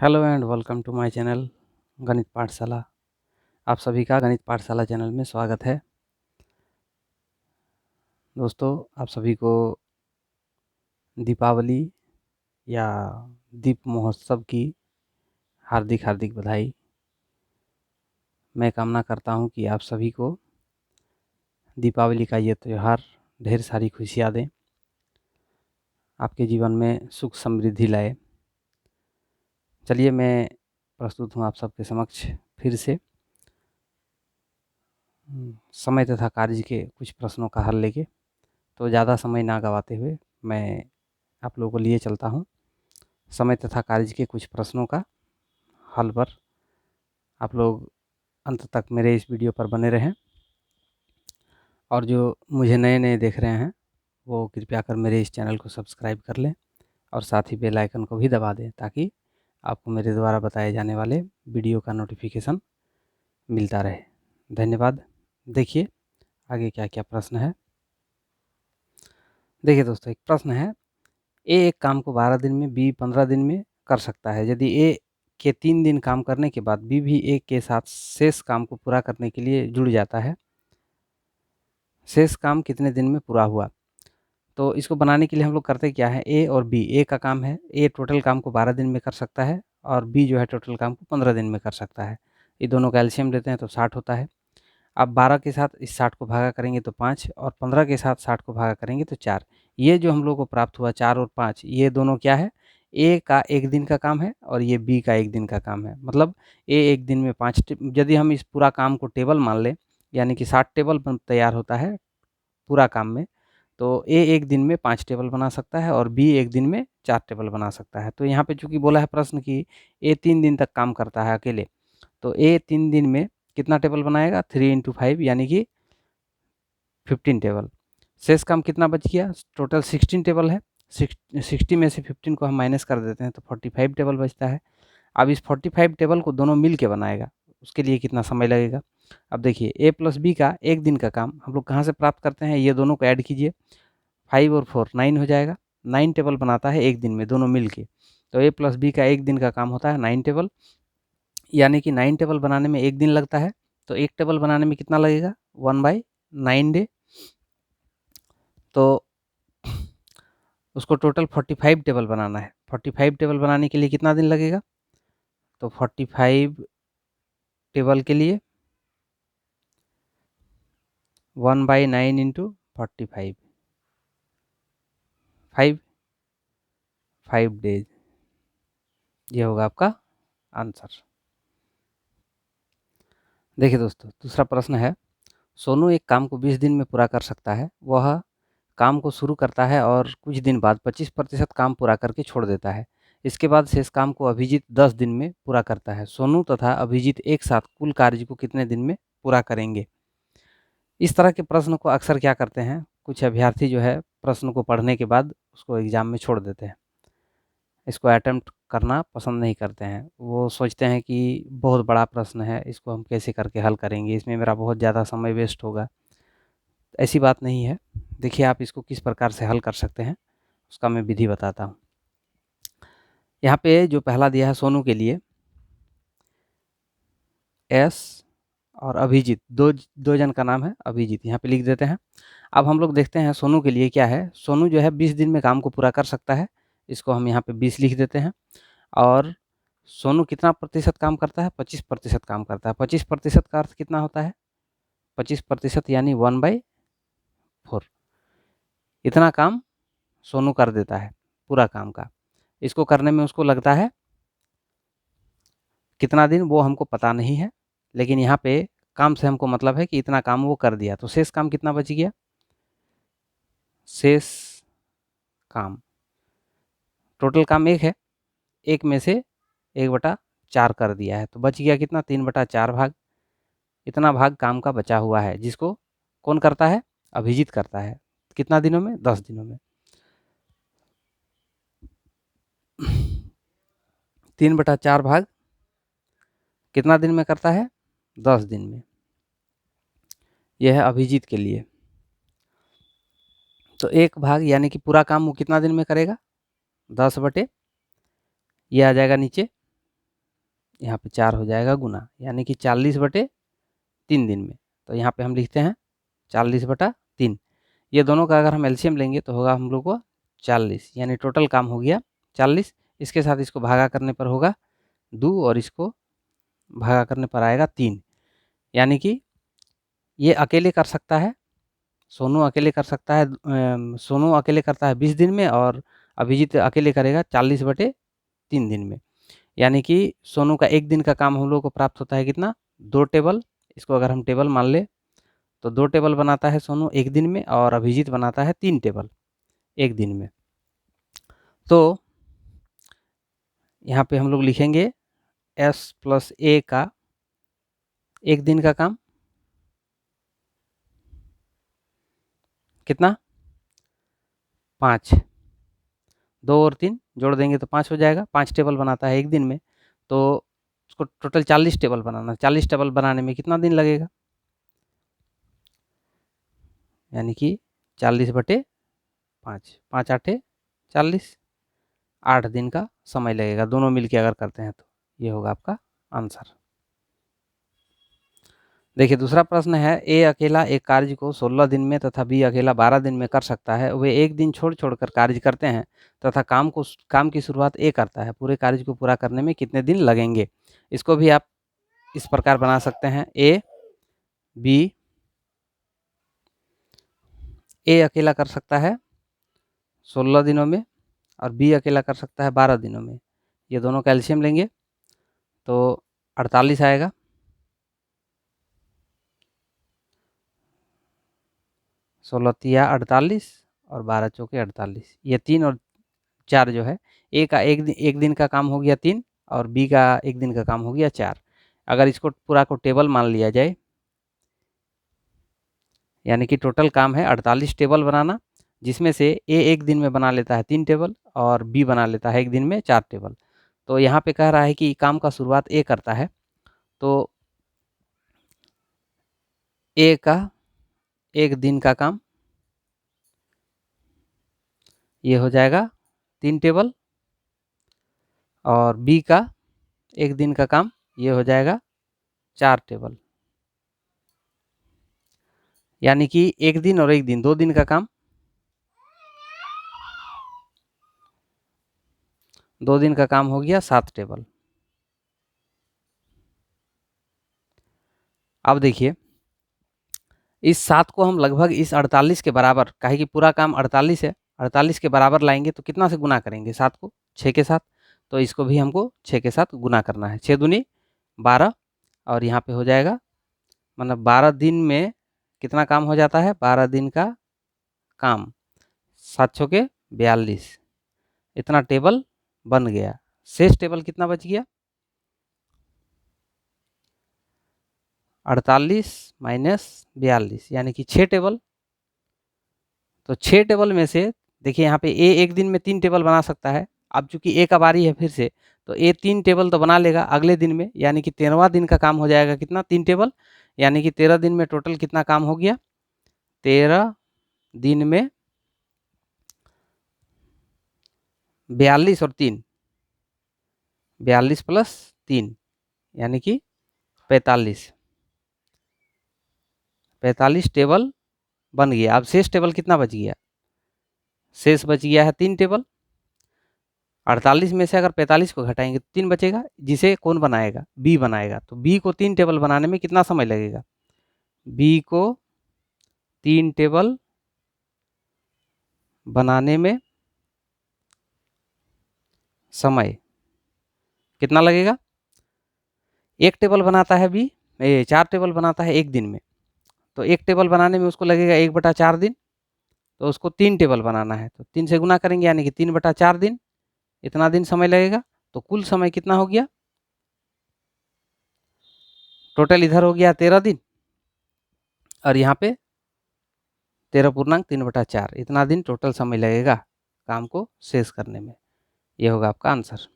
Hello and welcome to my channel Ganit Pathshala. आप सभी का गणित पाठशाला चैनल में स्वागत है। दोस्तों, आप सभी को दीपावली या दीप महोत्सव की हार्दिक हार्दिक बधाई। मैं कामना करता हूं कि आप सभी को दीपावली का ये त्यौहार ढेर सारी खुशियां दें, आपके जीवन में सुख समृद्धि लाए। चलिए, मैं प्रस्तुत हूं आप सबके समक्ष फिर से समय तथा कार्य के कुछ प्रश्नों का हल लेके। तो ज़्यादा समय ना गवाते हुए मैं आप लोगों को लिए चलता हूँ समय तथा कार्य के कुछ प्रश्नों का हल पर। आप लोग अंत तक मेरे इस वीडियो पर बने रहें, और जो मुझे नए नए देख रहे हैं वो कृपया कर मेरे इस चैनल को सब्सक्राइब कर लें और साथ ही बेल आइकन को भी दबा दें, ताकि आपको मेरे द्वारा बताए जाने वाले वीडियो का नोटिफिकेशन मिलता रहे। धन्यवाद। देखिए आगे क्या क्या प्रश्न है। देखिए दोस्तों, एक प्रश्न है, ए एक काम को 12 दिन में, बी 15 दिन में कर सकता है। यदि ए के 3 दिन काम करने के बाद बी भी ए के साथ शेष काम को पूरा करने के लिए जुड़ जाता है, शेष काम कितने दिन में पूरा हुआ? तो इसको बनाने के लिए हम लोग करते क्या है, ए और बी, ए का काम है, ए टोटल काम को 12 दिन में कर सकता है और बी जो है टोटल काम को 15 दिन में कर सकता है। ये दोनों का एलसीएम लेते हैं तो 60 होता है। अब 12 के साथ इस 60 को भागा करेंगे तो 5, और 15 के साथ 60 को भागा करेंगे तो 4। ये जो हम लोग को प्राप्त हुआ 4 और 5, ये दोनों क्या है, ए का 1 दिन का काम है और ये बी का 1 दिन का काम है। मतलब ए 1 दिन में 5 यदि हम इस पूरा काम को टेबल मान लें, यानी कि 60 टेबल तैयार होता है पूरा काम में, तो ए 1 दिन में 5 टेबल बना सकता है और बी 1 दिन में 4 टेबल बना सकता है। तो यहाँ पे चूँकि बोला है प्रश्न कि ए 3 दिन तक काम करता है अकेले, तो ए 3 दिन में कितना टेबल बनाएगा, 3 × 5 यानी कि 15 टेबल। शेष काम कितना बच गया, टोटल 16 टेबल है, 60 में से 15 को हम माइनस कर देते हैं तो 45 टेबल बचता है। अब इस 45 टेबल को दोनों मिल के बनाएगा, उसके लिए कितना समय लगेगा? अब देखिए, ए प्लस बी का 1 दिन का काम हम लोग कहाँ से प्राप्त करते हैं, ये दोनों को ऐड कीजिए, 5 और 4 9 हो जाएगा। 9 टेबल बनाता है 1 दिन में दोनों मिल के। तो ए प्लस बी का 1 दिन का काम होता है 9 टेबल, यानी कि 9 टेबल बनाने में 1 दिन लगता है। तो 1 टेबल बनाने में कितना लगेगा, 1/9 डे। तो उसको टोटल 45 टेबल बनाना है। 45 टेबल बनाने के लिए कितना दिन लगेगा? तो 45 टेबल के लिए 1/9 इंटू 45, 5 डेज, ये होगा आपका आंसर। देखिए दोस्तों, दूसरा प्रश्न है, सोनू एक काम को 20 दिन में पूरा कर सकता है। वह काम को शुरू करता है और कुछ दिन बाद 25% काम पूरा करके छोड़ देता है। इसके बाद शेष काम को अभिजीत 10 दिन में पूरा करता है। सोनू तथा अभिजीत एक साथ कुल कार्य को कितने दिन में पूरा करेंगे? इस तरह के प्रश्न को अक्सर क्या करते हैं, कुछ अभ्यर्थी जो है प्रश्न को पढ़ने के बाद उसको एग्जाम में छोड़ देते हैं, इसको अटेम्प्ट करना पसंद नहीं करते हैं। वो सोचते हैं कि बहुत बड़ा प्रश्न है, इसको हम कैसे करके हल करेंगे, इसमें मेरा बहुत ज़्यादा समय वेस्ट होगा। ऐसी बात नहीं है। देखिए, आप इसको किस प्रकार से हल कर सकते हैं, उसका मैं विधि बताता हूँ। यहाँ पे जो पहला दिया है सोनू के लिए, एस और अभिजीत, दो जन का नाम है अभिजीत, यहाँ पे लिख देते हैं। अब हम लोग देखते हैं सोनू के लिए क्या है। सोनू जो है 20 दिन में काम को पूरा कर सकता है, इसको हम यहाँ पे 20 लिख देते हैं। और सोनू कितना प्रतिशत काम करता है, 25% काम करता है। 25% का अर्थ कितना होता है, 25% यानी 1/4। इतना काम सोनू कर देता है पूरा काम का। इसको करने में उसको लगता है कितना दिन, वो हमको पता नहीं है, लेकिन यहाँ पे काम से हमको मतलब है कि इतना काम वो कर दिया। तो शेष काम कितना बच गया, शेष काम, टोटल काम 1 है, 1 में से 1/4 कर दिया है, तो बच गया कितना, 3/4 भाग। इतना भाग काम का बचा हुआ है, जिसको कौन करता है, अभिजीत करता है। कितना दिनों में, 10 दिनों में। 3/4 भाग कितना दिन में करता है, 10 दिन में। यह है अभिजीत के लिए। तो 1 भाग यानी कि पूरा काम वो कितना दिन में करेगा, 10 बटे, ये आ जाएगा नीचे यहाँ पे 4 हो जाएगा गुना, यानी कि 40/3 दिन में। तो यहाँ पे हम लिखते हैं 40/3। ये दोनों का अगर हम एलसीएम लेंगे तो होगा हम लोग को 40, यानी टोटल काम हो गया 40। इसके साथ इसको भागा करने पर होगा 2 और इसको भागा करने पर आएगा 3, यानी कि ये अकेले कर सकता है, सोनू अकेले कर सकता है, सोनू अकेले करता है 20 दिन में और अभिजीत अकेले करेगा 40/3 दिन में। यानी कि सोनू का एक दिन का काम हम लोग को प्राप्त होता है कितना, 2 टेबल। इसको अगर हम टेबल मान ले तो 2 टेबल बनाता है सोनू एक दिन में और अभिजीत बनाता है 3 टेबल एक दिन में। तो यहाँ पे हम लोग लिखेंगे S+A का एक दिन का काम कितना, 5। 2 और 3 जोड़ देंगे तो 5 हो जाएगा। 5 टेबल बनाता है एक दिन में, तो उसको टोटल 40 टेबल बनाना। 40 टेबल बनाने में कितना दिन लगेगा, यानी कि 40/5, 5 8 40, 8 दिन का समय लगेगा दोनों मिलके अगर करते हैं तो। ये होगा आपका आंसर। देखिए दूसरा प्रश्न है, ए अकेला एक कार्य को 16 दिन में तथा बी अकेला 12 दिन में कर सकता है। वे एक दिन छोड़ छोड़कर कार्य करते हैं तथा काम की शुरुआत ए करता है। पूरे कार्य को पूरा करने में कितने दिन लगेंगे। इसको भी आप इस प्रकार बना सकते हैं, ए अकेला कर सकता है 16 दिनों में और बी अकेला कर सकता है 12 दिनों में। ये दोनों का एलसीएम लेंगे तो 48 आएगा। 16 तिया 48 और 12 चौके 48। ये 3 और 4 जो है, ए का एक दिन का काम हो गया 3 और बी का एक दिन का काम हो गया 4। अगर इसको पूरा को टेबल मान लिया जाए, यानी कि टोटल काम है 48 टेबल बनाना, जिसमें से ए एक दिन में बना लेता है 3 टेबल और बी बना लेता है एक दिन में 4 टेबल। तो यहाँ पे कह रहा है कि काम का शुरुआत ए करता है, तो ए का एक दिन का काम ये हो जाएगा 3 टेबल और बी का एक दिन का काम ये हो जाएगा 4 टेबल, यानी कि एक दिन और एक दिन 2 दिन का काम, 2 दिन का काम हो गया 7 टेबल। अब देखिए इस 7 को हम लगभग इस 48 के बराबर, काहे कि पूरा काम 48 है, 48 के बराबर लाएंगे तो कितना से गुना करेंगे 7 को, 6 के साथ। तो इसको भी हमको 6 के साथ गुना करना है। 6 दूनी 12 और यहाँ पे हो जाएगा, मतलब 12 दिन में कितना काम हो जाता है, 12 दिन का काम 7 छके 42, इतना टेबल बन गया। शेष टेबल कितना बच गया, 48 माइनस 42, यानी कि 6 टेबल। तो 6 टेबल में से देखिए यहाँ पे ए एक दिन में 3 टेबल बना सकता है। अब चूंकि ए का बारी है फिर से, तो ए 3 टेबल तो बना लेगा अगले दिन में, यानी कि 13वां दिन का काम हो जाएगा कितना, 3 टेबल, यानी कि 13 दिन में टोटल कितना काम हो गया, 13 दिन में 42 और 3, 42 प्लस 3 यानी कि 45 टेबल बन गया। अब शेष टेबल कितना बच गया, शेष बच गया है 3 टेबल। 48 में से अगर 45 को घटाएंगे तो 3 बचेगा, जिसे कौन बनाएगा, बी बनाएगा। तो बी को 3 टेबल बनाने में कितना समय लगेगा, बी को 3 टेबल बनाने में समय कितना लगेगा, एक टेबल बनाता है बी, 4 टेबल बनाता है एक दिन में, तो एक टेबल बनाने में उसको लगेगा 1/4 दिन। तो उसको 3 टेबल बनाना है तो 3 से गुना करेंगे, यानी कि 3/4 दिन, इतना दिन समय लगेगा। तो कुल समय कितना हो गया, टोटल इधर हो गया 13 दिन और यहाँ पे 13.3/4, इतना दिन टोटल समय लगेगा काम को शेष करने में। ये होगा आपका आंसर।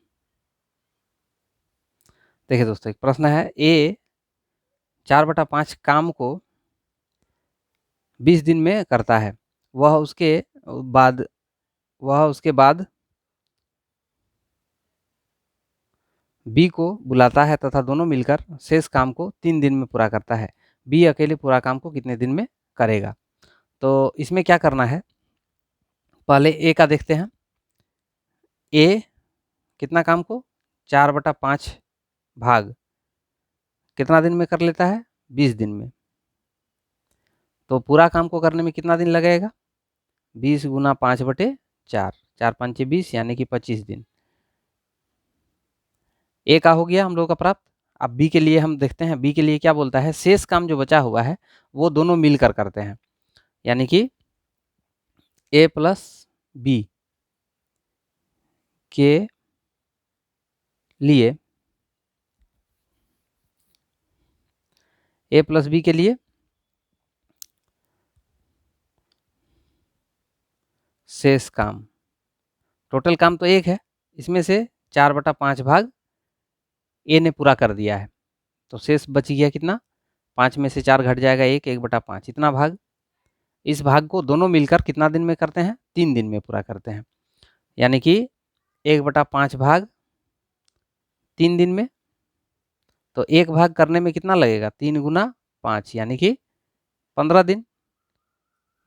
देखिए दोस्तों एक प्रश्न है, ए 4/5 काम को 20 दिन में करता है, वह उसके बाद बी को बुलाता है तथा दोनों मिलकर शेष काम को 3 दिन में पूरा करता है। बी अकेले पूरा काम को कितने दिन में करेगा? तो इसमें क्या करना है, पहले ए का देखते हैं। ए कितना काम को 4/5 भाग कितना दिन में कर लेता है? 20 दिन में। तो पूरा काम को करने में कितना दिन लगेगा? 20 गुना 5/4, 4 5 20 यानी कि 25 दिन। ए का हो गया हम लोग का प्राप्त। अब बी के लिए हम देखते हैं, बी के लिए क्या बोलता है, शेष काम जो बचा हुआ है वो दोनों मिलकर करते हैं, यानी कि ए प्लस बी के लिए, ए प्लस बी के लिए शेष काम, टोटल काम तो एक है, इसमें से 4/5 भाग ए ने पूरा कर दिया है, तो शेष बच गया कितना? 5 में से 4 घट जाएगा, 1/5 इतना भाग। इस भाग को दोनों मिलकर कितना दिन में करते हैं? 3 दिन में पूरा करते हैं, यानी कि 1/5 भाग 3 दिन में। तो एक भाग करने में कितना लगेगा? 3 गुना 5 यानी कि 15 दिन।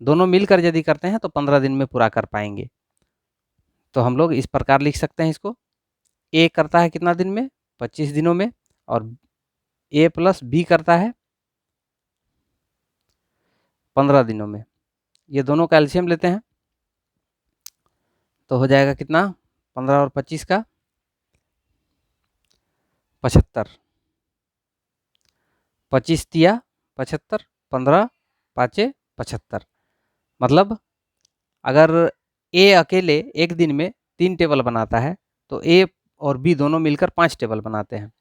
दोनों मिलकर यदि करते हैं तो 15 दिन में पूरा कर पाएंगे। तो हम लोग इस प्रकार लिख सकते हैं इसको, ए करता है कितना दिन में? 25 दिनों में, और ए प्लस बी करता है 15 दिनों में। ये दोनों का एलसीएम लेते हैं तो हो जाएगा कितना? 15 और 25 का 75, 25 तिया 75, 15 पाँचे 75। मतलब अगर ए अकेले एक दिन में 3 टेबल बनाता है तो ए और बी दोनों मिलकर 5 टेबल बनाते हैं।